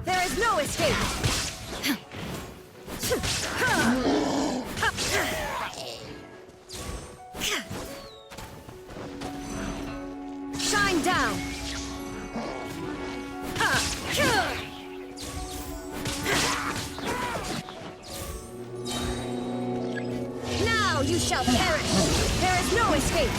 There is no escape! Shine down! Now you shall perish! There is no escape!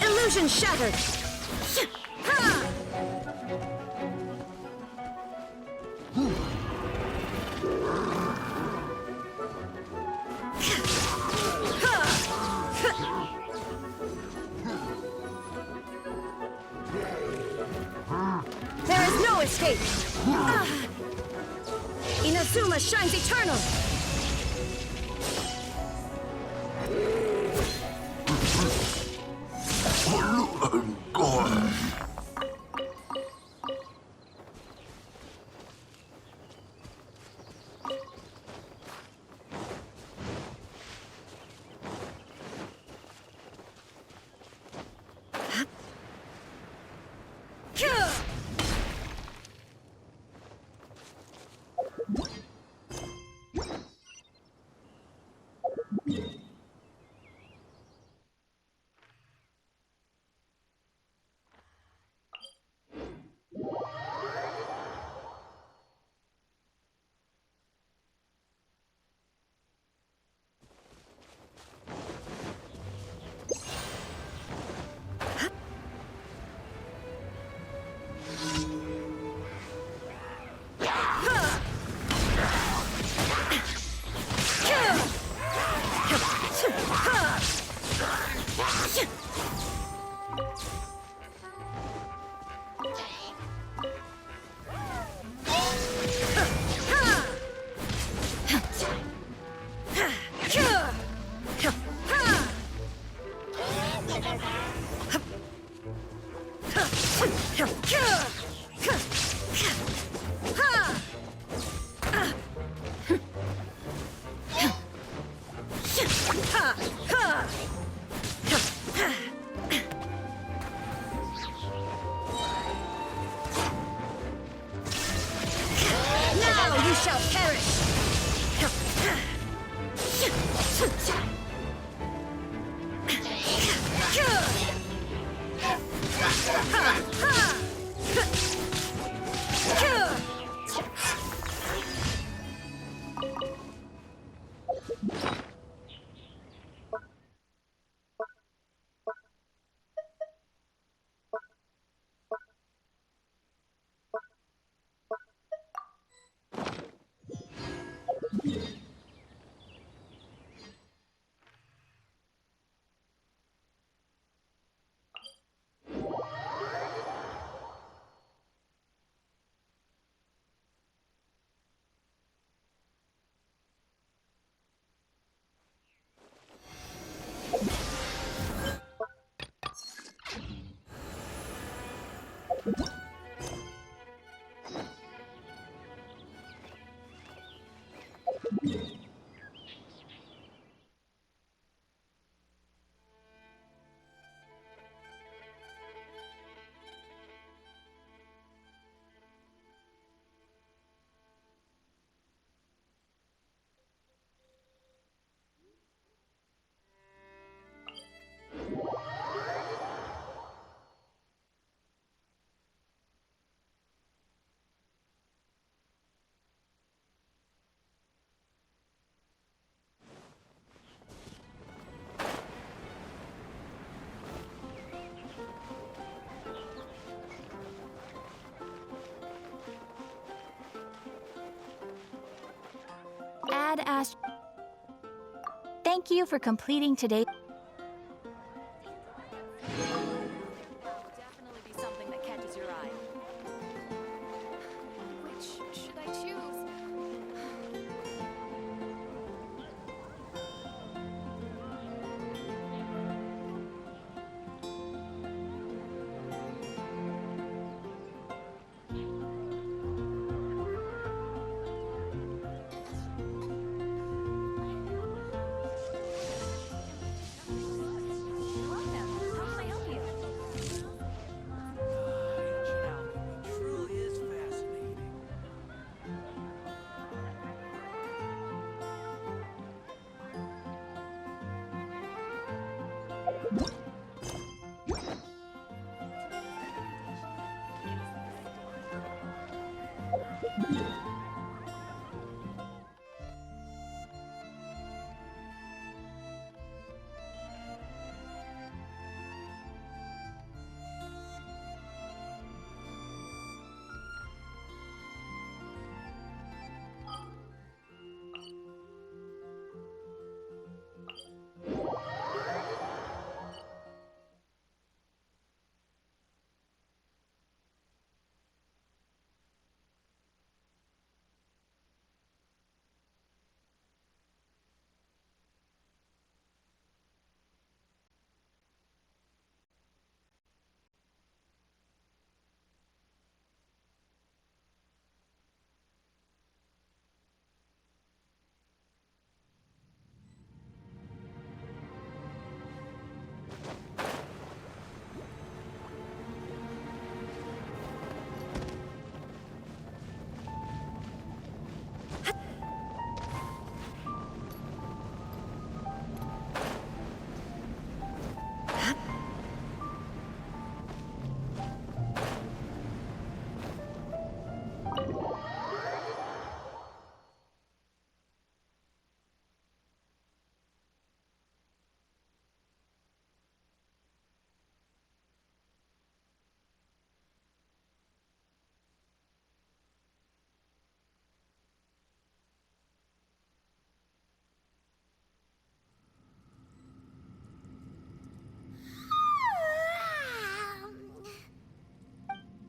Illusion shattered! There is no escape! Inazuma shines eternal! Now you shall perish! had asked... Thank you for completing today. Definitely be something that catches your eye. Which should I choose? Truly is fascinating.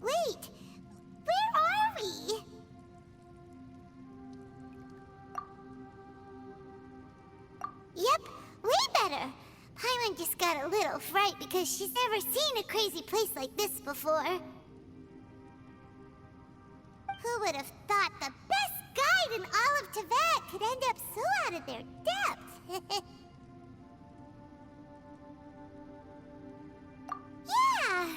Wait, where are we? Yep, way better. Paimon just got a little fright because she's never seen a crazy place like this before. Who would have thought the best guide in all of Tibet could end up so out of their depth? Yeah!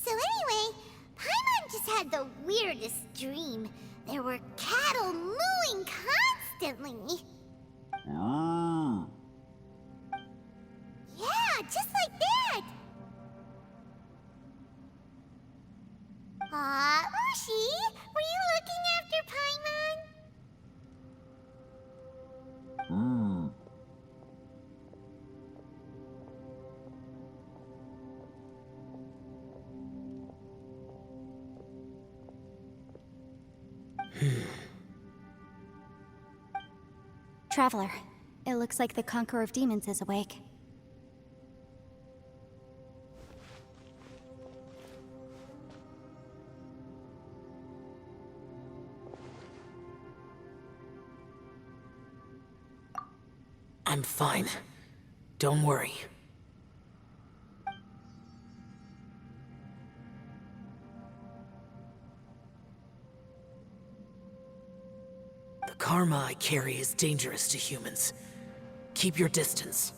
So anyway, Paimon just had the weirdest dream. There were cattle mooing constantly. Yeah, just like that. Aw, Ushi, were you looking after Paimon? Traveler, it looks like the Conqueror of Demons is awake. I'm fine. Don't worry. The karma I carry is dangerous to humans. Keep your distance.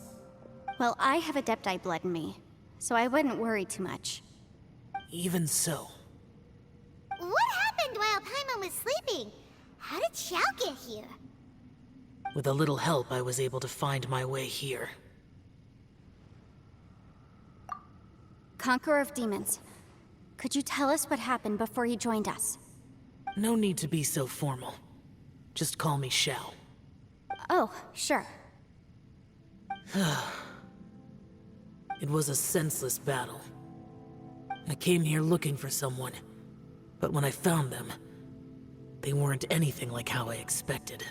Well, I have Adepti blood in me, so I wouldn't worry too much. Even so, What happened while Paimon was sleeping? How did Xiao get here? with a little help, I was able to find my way here. Conqueror of Demons, could you tell us what happened before you joined us? No need to be so formal. Just call me Xiao. Oh, sure. It was a senseless battle. I came here looking for someone, but when I found them, They weren't anything like how I expected.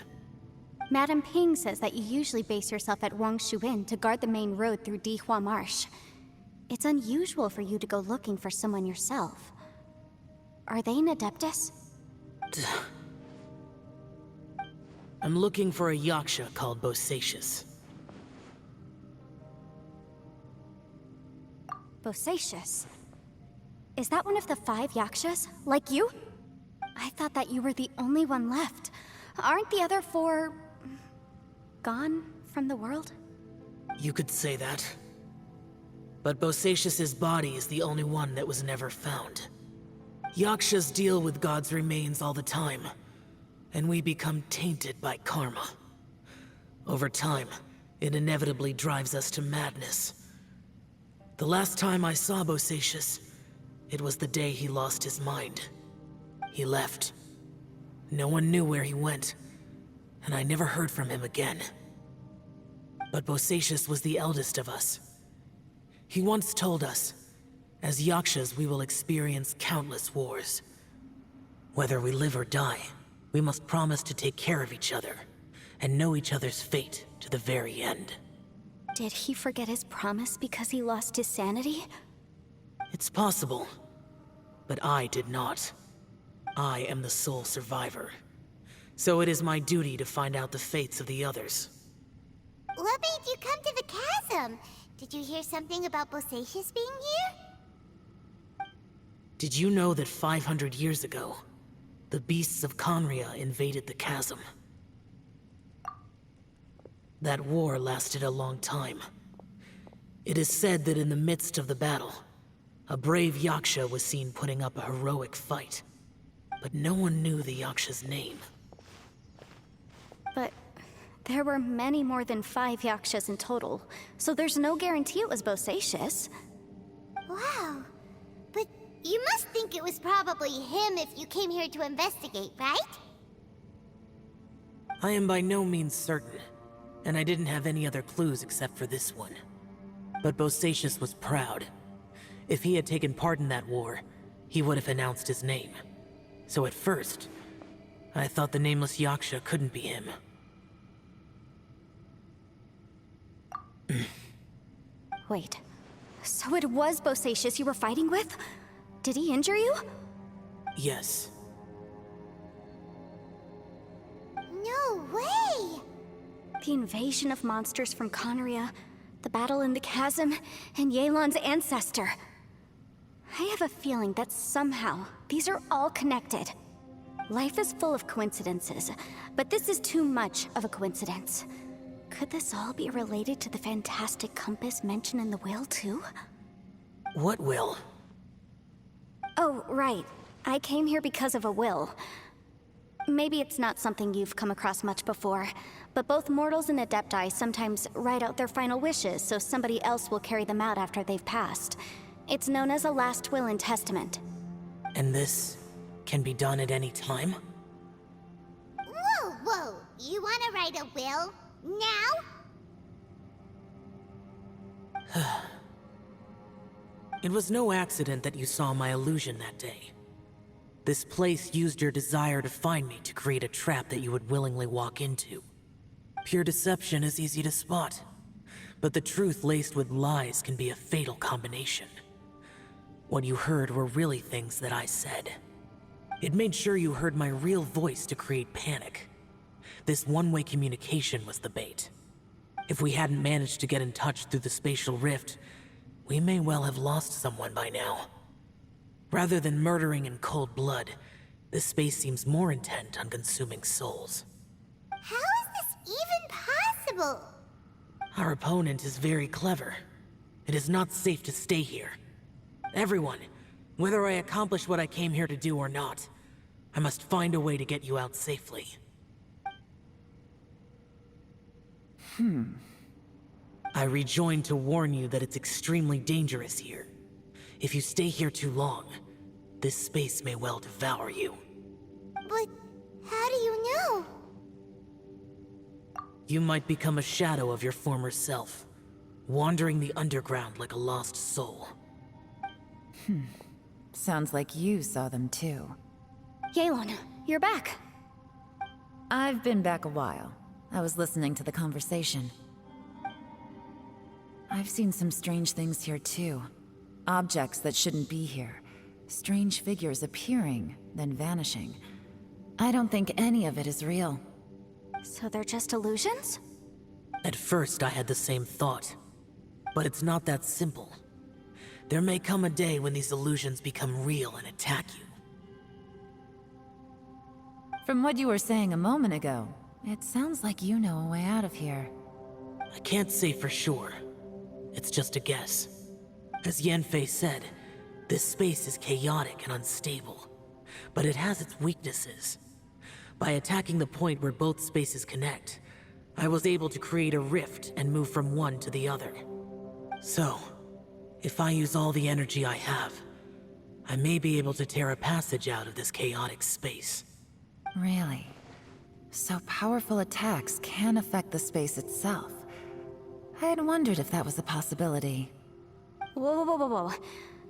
Madame Ping says that you usually base yourself at Wangshu Inn to guard the main road through Dihua Marsh. It's unusual for you to go looking for someone yourself. Are they an Adeptus? I'm looking for a Yaksha called Bosacius. Bosacius? Is that one of the 5 Yakshas? Like you? I thought that you were the only one left. Aren't the other 4... gone from the world? You could say that. But Bosacius's body is the only one that was never found. Yakshas deal with God's remains all the time, and we become tainted by karma. Over time, it inevitably drives us to madness. The last time I saw Bosacius, it was the day he lost his mind. He left. No one knew where he went, and I never heard from him again. But Bosacius was the eldest of us. He once told us, as Yakshas we will experience countless wars. Whether we live or die, we must promise to take care of each other, and know each other's fate to the very end. Did he forget his promise because he lost his sanity? It's possible, but I did not. I am the sole survivor. So it is my duty to find out the fates of the others. What made you come to the chasm? Did you hear something about Bosacius being here? Did you know that 500 years ago, the beasts of Conria invaded the chasm? That war lasted a long time. It is said that in the midst of the battle, a brave Yaksha was seen putting up a heroic fight. But no one knew the Yaksha's name. But there were many more than 5 Yakshas in total, so there's no guarantee it was Bosacius. Wow. But you must think it was probably him if you came here to investigate, right? I am by no means certain, and I didn't have any other clues except for this one. But Bosacius was proud. If he had taken part in that war, he would have announced his name. So at first, I thought the nameless Yaksha couldn't be him. Wait, so it was Bosacius you were fighting with? Did he injure you? Yes. No way! The invasion of monsters from Conria, the battle in the chasm, and Yelan's ancestor. I have a feeling that somehow these are all connected. Life is full of coincidences, but this is too much of a coincidence. Could this all be related to the fantastic compass mentioned in the will, too? What will? Oh, right. I came here because of a will. Maybe it's not something you've come across much before, but both mortals and Adepti sometimes write out their final wishes so somebody else will carry them out after they've passed. It's known as a last will and testament. And this can be done at any time? Whoa, whoa! You wanna write a will? Now? It was no accident that you saw my illusion that day. This place used your desire to find me to create a trap that you would willingly walk into. Pure deception is easy to spot, but the truth laced with lies can be a fatal combination. What you heard were really things that I said. It made sure you heard my real voice to create panic. This one-way communication was the bait. If we hadn't managed to get in touch through the spatial rift, we may well have lost someone by now. Rather than murdering in cold blood, this space seems more intent on consuming souls. How is this even possible? Our opponent is very clever. It is not safe to stay here. Everyone, whether I accomplish what I came here to do or not, I must find a way to get you out safely. I rejoined to warn you that it's extremely dangerous here. If you stay here too long, this space may well devour you. But how do you know? You might become a shadow of your former self, wandering the underground like a lost soul. Sounds like you saw them too. Yelan, you're back. I've been back a while. I was listening to the conversation. I've seen some strange things here too. Objects that shouldn't be here. Strange figures appearing, then vanishing. I don't think any of it is real. So they're just illusions? At first, I had the same thought. But it's not that simple. There may come a day when these illusions become real and attack you. From what you were saying a moment ago, it sounds like you know a way out of here. I can't say for sure. It's just a guess. As Yanfei said, this space is chaotic and unstable. But it has its weaknesses. By attacking the point where both spaces connect, I was able to create a rift and move from one to the other. So, if I use all the energy I have, I may be able to tear a passage out of this chaotic space. Really? So powerful attacks can affect the space itself. I had wondered if that was a possibility. Whoa, whoa, whoa, whoa.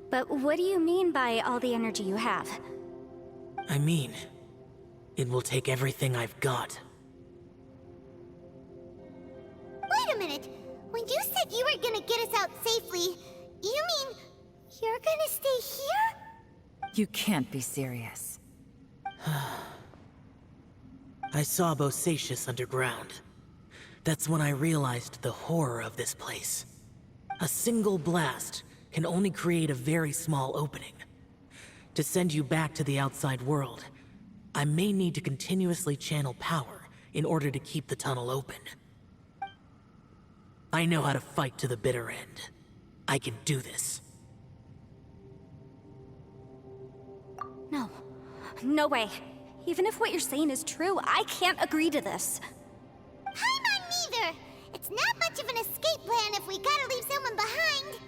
But what do you mean by all the energy you have? I mean, it will take everything I've got. Wait a minute. When you said you were gonna get us out safely, you mean you're gonna stay here? You can't be serious. I saw Bosacius underground. That's when I realized the horror of this place. A single blast can only create a very small opening. To send you back to the outside world, I may need to continuously channel power in order to keep the tunnel open. I know how to fight to the bitter end. I can do this. No. No way. Even if what you're saying is true, I can't agree to this. Paimon neither! It's not much of an escape plan if we gotta leave someone behind.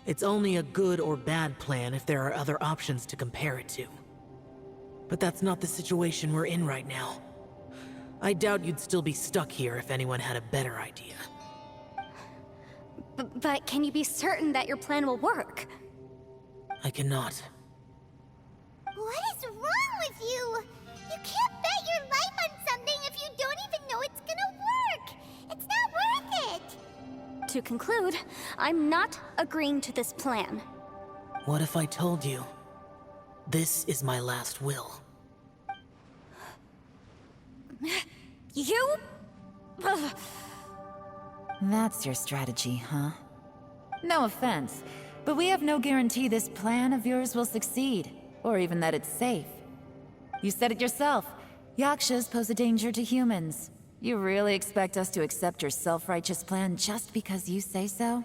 It's only a good or bad plan if there are other options to compare it to. But that's not the situation we're in right now. I doubt you'd still be stuck here if anyone had a better idea. But can you be certain that your plan will work? I cannot. What is wrong with you? You can't bet your life on something if you don't even know it's gonna work. It's not worth it. To conclude, I'm not agreeing to this plan. What if I told you, this is my last will? You? Ugh. That's your strategy, huh? No offense, but we have no guarantee this plan of yours will succeed, or even that it's safe. You said it yourself. Yakshas pose a danger to humans. You really expect us to accept your self-righteous plan just because you say so?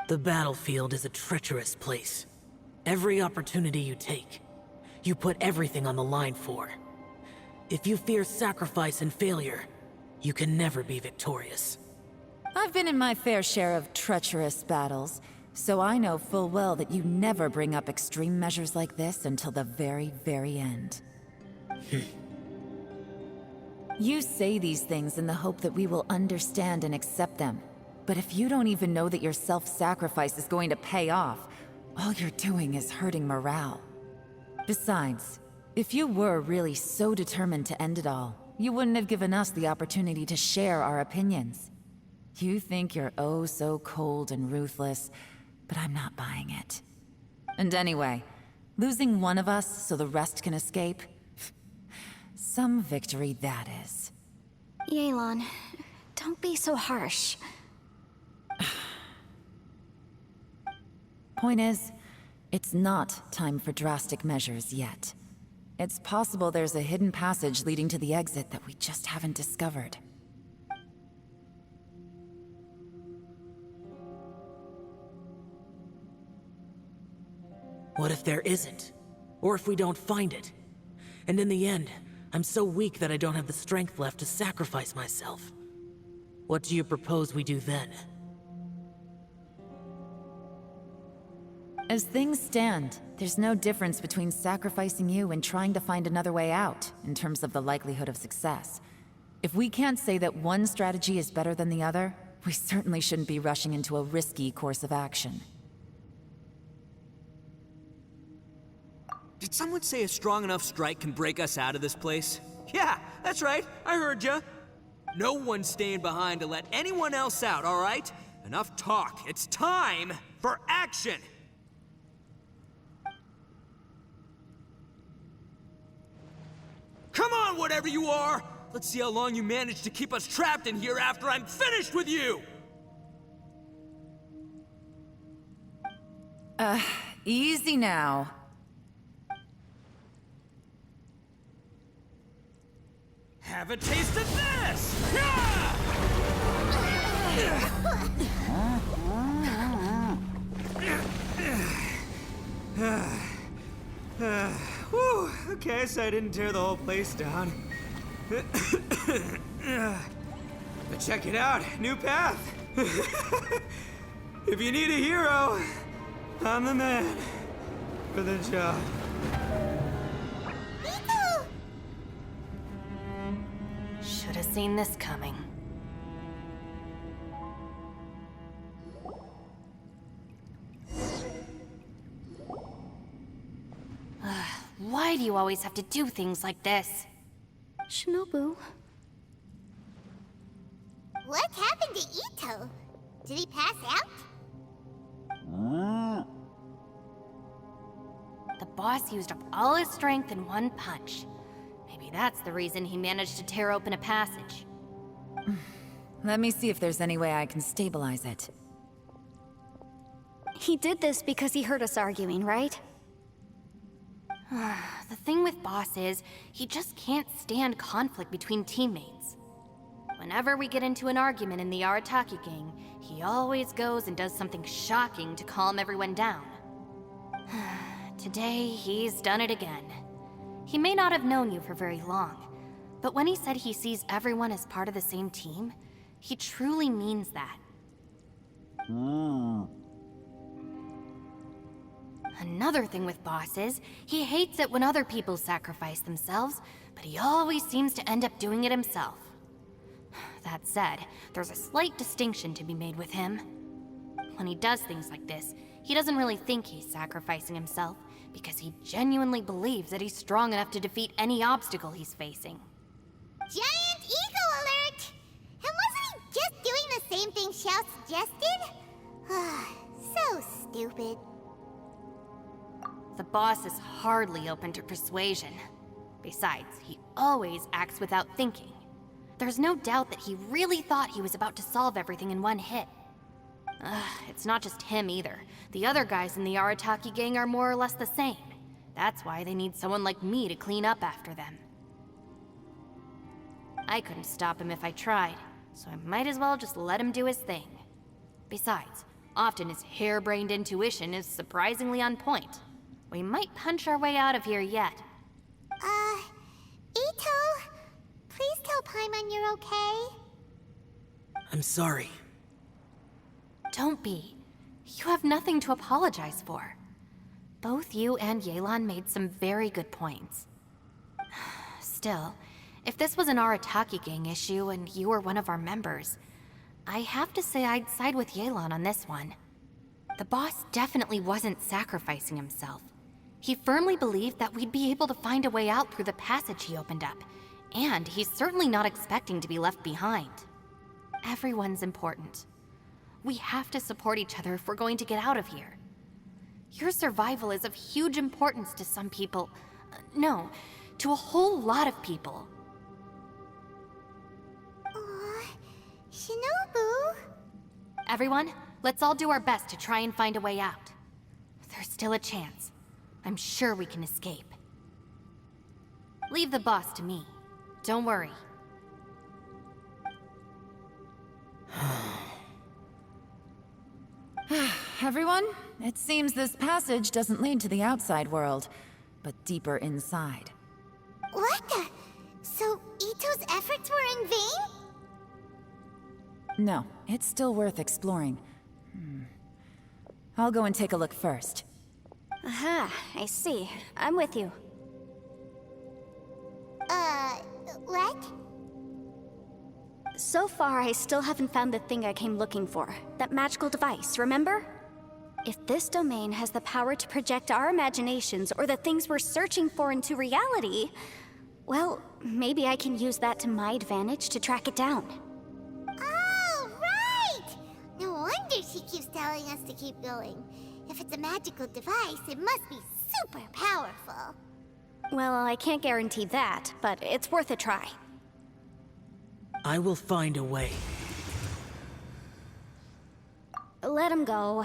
The battlefield is a treacherous place. Every opportunity you take, you put everything on the line for. If you fear sacrifice and failure, you can never be victorious. I've been in my fair share of treacherous battles, so I know full well that you never bring up extreme measures like this until the very, very end. You say these things in the hope that we will understand and accept them. But if you don't even know that your self-sacrifice is going to pay off, all you're doing is hurting morale. Besides, if you were really so determined to end it all, you wouldn't have given us the opportunity to share our opinions. You think you're oh so cold and ruthless, but I'm not buying it. And anyway, losing one of us so the rest can escape? Some victory that is. Yelan, don't be so harsh. Point is, it's not time for drastic measures yet. It's possible there's a hidden passage leading to the exit that we just haven't discovered. What if there isn't? Or if we don't find it? And in the end, I'm so weak that I don't have the strength left to sacrifice myself. What do you propose we do then? As things stand, there's no difference between sacrificing you and trying to find another way out, in terms of the likelihood of success. If we can't say that one strategy is better than the other, we certainly shouldn't be rushing into a risky course of action. Did someone say a strong enough strike can break us out of this place? Yeah, that's right. I heard ya. No one's staying behind to let anyone else out, all right? Enough talk. It's time for action! Come on, whatever you are! Let's see how long you manage to keep us trapped in here after I'm finished with you! Easy now. Have a taste of this! Whew, okay, so I didn't tear the whole place down. But check it out, new path. If you need a hero, I'm the man for the job. Should have seen this coming. Why do you always have to do things like this? Shinobu, What happened to Ito? Did he pass out? The boss used up all his strength in one punch. Maybe that's the reason he managed to tear open a passage. Let me see if there's any way I can stabilize it. he did this because he heard us arguing, right? The thing with Boss is, he just can't stand conflict between teammates. Whenever we get into an argument in the Arataki gang, he always goes and does something shocking to calm everyone down. Today, he's done it again. He may not have known you for very long, but when he said he sees everyone as part of the same team, he truly means that. Another thing with Boss is, he hates it when other people sacrifice themselves, but he always seems to end up doing it himself. That said, there's a slight distinction to be made with him. When he does things like this, he doesn't really think he's sacrificing himself, because he genuinely believes that he's strong enough to defeat any obstacle he's facing. Giant ego alert! And wasn't he just doing the same thing Xiao suggested? So stupid. The boss is hardly open to persuasion. Besides, he always acts without thinking. There's no doubt that he really thought he was about to solve everything in one hit. It's not just him either. The other guys in the Arataki gang are more or less the same. That's why they need someone like me to clean up after them. I couldn't stop him if I tried, so I might as well just let him do his thing. Besides, often his harebrained intuition is surprisingly on point. We might punch our way out of here yet. Ito? Please tell Paimon you're okay. I'm sorry. Don't be. You have nothing to apologize for. Both you and Yelan made some very good points. Still, if this was an Arataki gang issue and you were one of our members, I have to say I'd side with Yelan on this one. The boss definitely wasn't sacrificing himself. He firmly believed that we'd be able to find a way out through the passage he opened up, and he's certainly not expecting to be left behind. Everyone's important. We have to support each other if we're going to get out of here. Your survival is of huge importance to some people. No, to a whole lot of people. Aw, Shinobu? Everyone, let's all do our best to try and find a way out. There's still a chance. I'm sure we can escape. Leave the boss to me. Don't worry. Everyone, it seems this passage doesn't lead to the outside world, but deeper inside. What the? So Ito's efforts were in vain? No, it's still worth exploring. I'll go and take a look first. Aha, I see. I'm with you. What? So far, I still haven't found the thing I came looking for. That magical device, remember? If this domain has the power to project our imaginations or the things we're searching for into reality, well, maybe I can use that to my advantage to track it down. Oh, right! No wonder she keeps telling us to keep going. If it's a magical device, it must be super powerful. Well, I can't guarantee that, but it's worth a try. I will find a way. Let him go.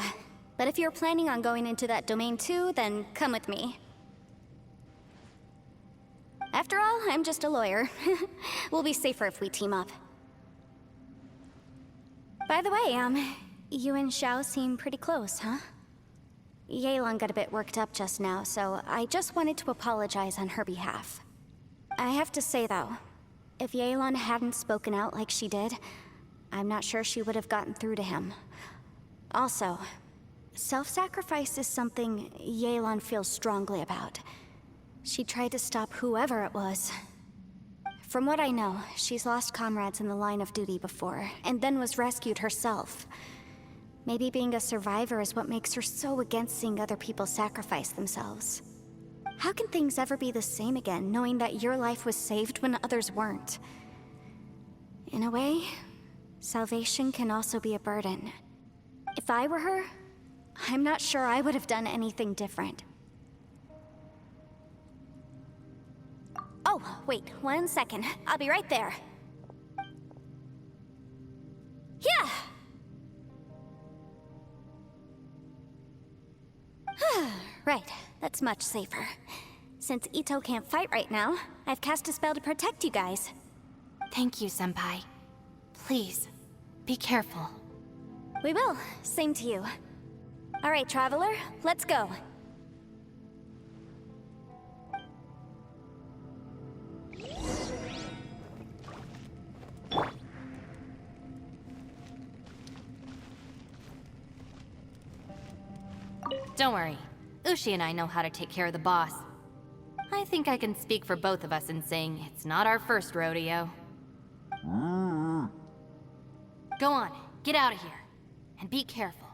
But if you're planning on going into that domain too, then come with me. After all, I'm just a lawyer. We'll be safer if we team up. By the way, you and Xiao seem pretty close, huh? Yelan got a bit worked up just now, so I just wanted to apologize on her behalf. I have to say though, if Yelan hadn't spoken out like she did, I'm not sure she would have gotten through to him. Also, self-sacrifice is something Yelan feels strongly about. She tried to stop whoever it was. From what I know, she's lost comrades in the line of duty before, and then was rescued herself. Maybe being a survivor is what makes her so against seeing other people sacrifice themselves. How can things ever be the same again, knowing that your life was saved when others weren't? In a way, salvation can also be a burden. If I were her, I'm not sure I would have done anything different. Oh, wait, 1 second. I'll be right there. Yeah! Right, that's much safer. Since Ito can't fight right now, I've cast a spell to protect you guys. Thank you, Senpai. Please, be careful. We will. Same to you. All right, Traveler, let's go. Don't worry. Ushi and I know how to take care of the boss. I think I can speak for both of us in saying it's not our first rodeo. Go on, get out of here. And be careful.